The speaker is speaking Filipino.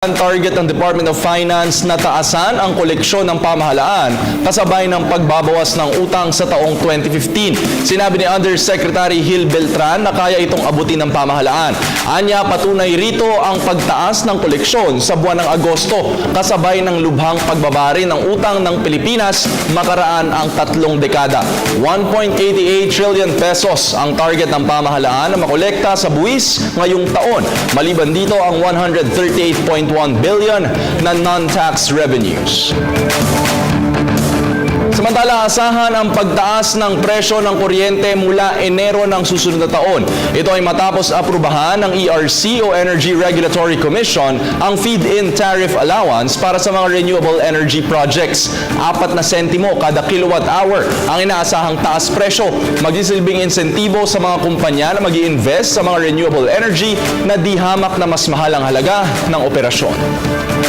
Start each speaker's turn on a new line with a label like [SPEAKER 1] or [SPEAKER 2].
[SPEAKER 1] Ang target ng Department of Finance na taasan ang koleksyon ng pamahalaan kasabay ng pagbabawas ng utang sa taong 2015. Sinabi ni Undersecretary Gil Beltran na kaya itong abutin ng pamahalaan. Anya, patunay rito ang pagtaas ng koleksyon sa buwan ng Agosto kasabay ng lubhang pagbabari ng utang ng Pilipinas makaraan ang 3 dekada. 1.88 trillion pesos ang target ng pamahalaan na makolekta sa buwis ngayong taon. Maliban dito ang 138.1 billion na non-tax revenues. Samantala, asahan ang pagtaas ng presyo ng kuryente mula Enero ng susunod na taon. Ito ay matapos aprubahan ng ERC o Energy Regulatory Commission ang feed-in tariff allowance para sa mga renewable energy projects. 4 na sentimo kada kilowatt hour ang inaasahang taas presyo. Magsisilbing insentibo sa mga kumpanya na mag-i-invest sa mga renewable energy na di hamak na mas mahal ang halaga ng operasyon.